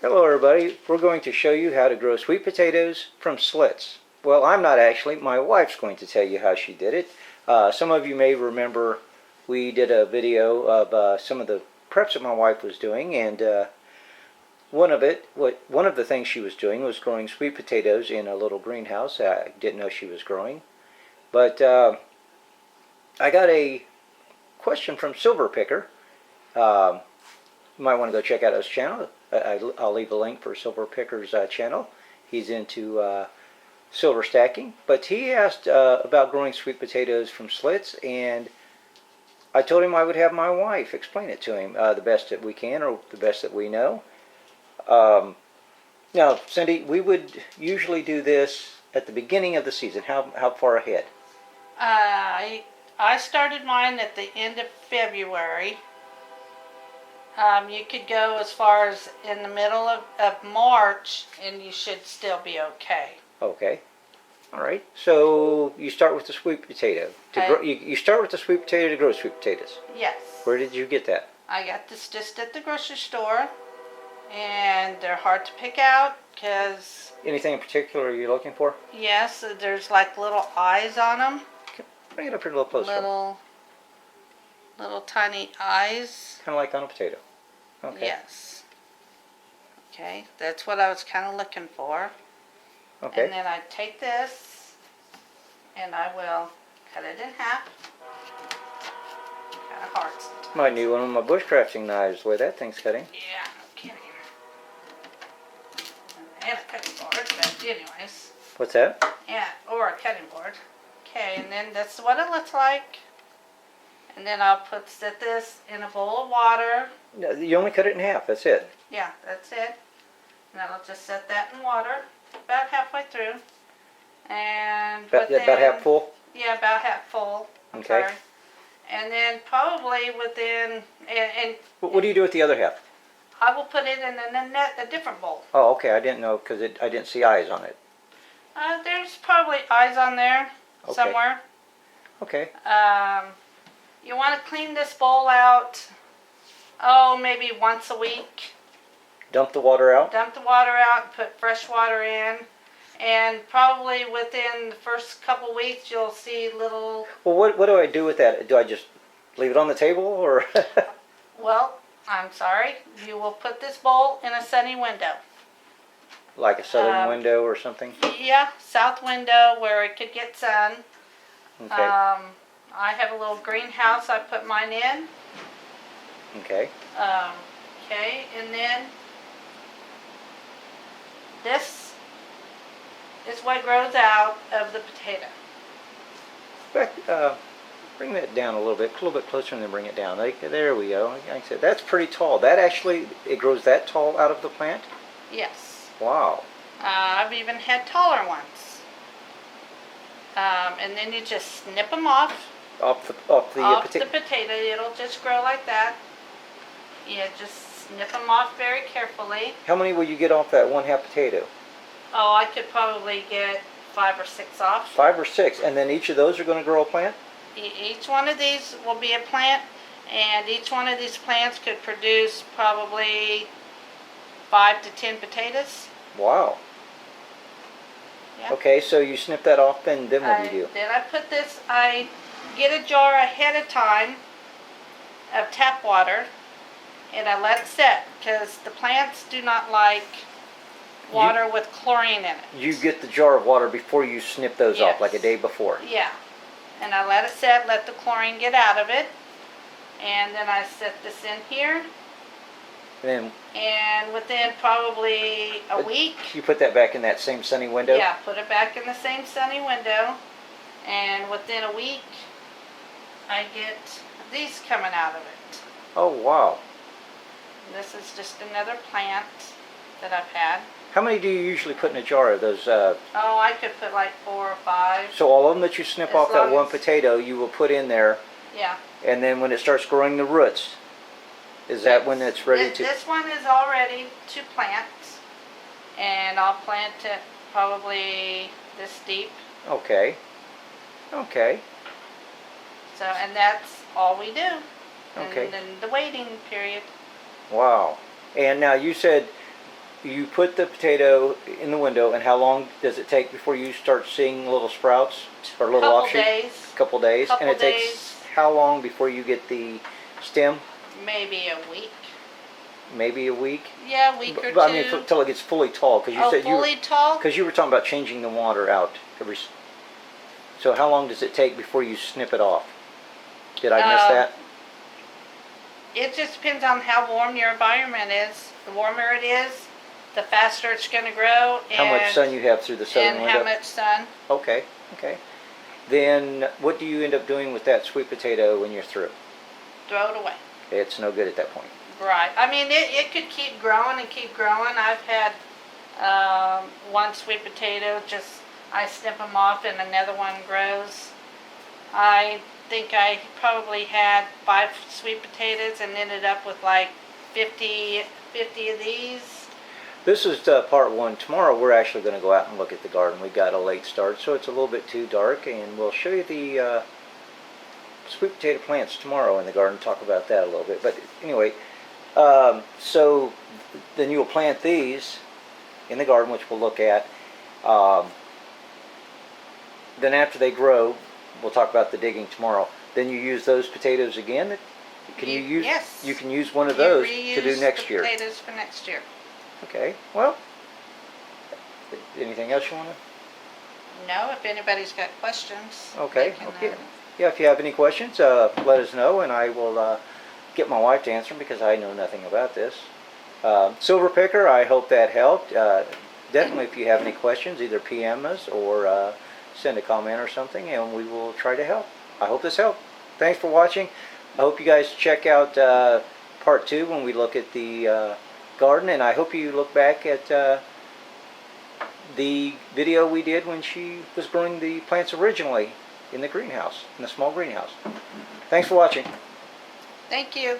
Hello everybody, we're going to show you how to grow sweet potatoes from slits. Well, I'm not actually, my wife's going to tell you how she did it. Some of you may remember we did a video of some of the preps that my wife was doing, and one of the things she was doing was growing sweet potatoes in a little greenhouse. I didn't know she was growing. But I got a question from SilverPicker. You might want to go check out his channel. I'll leave a link for SilverPicker's channel. He's into silver stacking. But he asked about growing sweet potatoes from slits, and I told him I would have my wife explain it to him the best that we can, or the best that we know. Now, Cindy, we would usually do this at the beginning of the season. How far ahead? I started mine at the end of February. You could go as far as in the middle of March, and you should still be okay. Okay. All right. So you start with the sweet potato. You start with the sweet potato to grow sweet potatoes. Yes. Where did you get that? I got this just at the grocery store, and they're hard to pick out because... Anything in particular you're looking for? Yes, there's like little eyes on them. Bring it up here a little closer. Little tiny eyes. Kind of like on a potato. Okay. Yes. Okay, that's what I was kind of looking for. Okay. And then I take this, and I will cut it in half. Kind of hard sometimes. Might need one of my bushcrafting knives, the way that thing's cutting. Yeah, no kidding. And a cutting board, but anyways. What's that? Yeah, or a cutting board. Okay, and then that's what it looks like. And then I'll set this in a bowl of water. No, you only cut it in half. That's it. Yeah, that's it. And then I'll just set that in water about halfway through. And about half full? Yeah, about half full. Okay. Sorry. And then probably within... And what do you do with the other half? I will put it in a different bowl. Oh, okay. I didn't know because I didn't see eyes on it. There's probably eyes on there somewhere. Okay. You want to clean this bowl out, maybe once a week. Dump the water out? Dump the water out and put fresh water in. And probably within the first couple weeks, you'll see little... Well, what do I do with that? Do I just leave it on the table, or...? Well, I'm sorry. You will put this bowl in a sunny window. Like a southern window or something? Yeah, south window where it could get sun. Okay. I have a little greenhouse I put mine in. Okay. Okay, and then this is what grows out of the potato. Bring that down a little bit closer, and then bring it down. There we go. Like I said, that's pretty tall. That actually, it grows that tall out of the plant? Yes. Wow. I've even had taller ones. And then you just snip them off. Off the potato. It'll just grow like that. You just snip them off very carefully. How many will you get off that one half potato? Oh, I could probably get 5 or 6 off. 5 or 6, and then each of those are going to grow a plant? Each one of these will be a plant, and each one of these plants could produce probably 5 to 10 potatoes. Wow. Yeah. Okay, so you snip that off, and then what do you do? Then I get a jar ahead of time of tap water, and I let it set, because the plants do not like water with chlorine in it. You get the jar of water before you snip those off, Yes. like a day before? Yeah. And I let it set, let the chlorine get out of it, and then I set this in here. And within probably a week... You put that back in that same sunny window? Yeah, put it back in the same sunny window. And within a week, I get these coming out of it. Oh, wow. This is just another plant that I've had. How many do you usually put in a jar of those? I could put like 4 or 5. So all of them that you snip off that one potato, you will put in there. Yeah. And then when it starts growing the roots, is that when it's ready to... This one is all ready to plant. And I'll plant it probably this deep. Okay. Okay. So, and that's all we do. Okay. And then the waiting period. Wow. And now you said you put the potato in the window, and how long does it take before you start seeing little sprouts or little Couple offshoots? days. Couple days. Couple And it days. takes how long before you get the stem? Maybe a week. Maybe a week. Yeah, a week or two. But I mean, until it gets fully tall, because you Oh, said fully tall? because you were talking about changing the water out every. So how long does it take before you snip it off? Did I miss that? It just depends on how warm your environment is. The warmer it is, the faster it's going to grow. How much sun you have through the southern and window? how much sun. Okay, okay. Then what do you end up doing with that sweet potato when you're through? Throw it away. It's no good at that point. Right. I mean, it could keep growing and keep growing. I've had one sweet potato, just I snip them off and another one grows. I think I probably had 5 sweet potatoes and ended up with like 50 of these. This is part one. Tomorrow we're actually going to go out and look at the garden. We got a late start, so it's a little bit too dark, and we'll show you the sweet potato plants tomorrow in the garden. Talk about that a little bit. But anyway, so then you'll plant these in the garden, which we'll look at. Then after they grow, we'll talk about the digging tomorrow. Then you use those potatoes again. Can you use? Yes. You can use one of those to do next year. Potatoes for next year. Okay. Well, anything else you want to? No, if anybody's got questions. Okay. They can, Okay. Yeah. If you have any questions, let us know, and I will get my wife to answer them because I know nothing about this. SilverPicker, I hope that helped. Definitely, if you have any questions, either PM us or send a comment or something, and we will try to help. I hope this helped. Thanks for watching. I hope you guys check out part 2 when we look at the garden, and I hope you look back at the video we did when she was growing the plants originally in the greenhouse, in the small greenhouse. Thanks for watching. Thank you.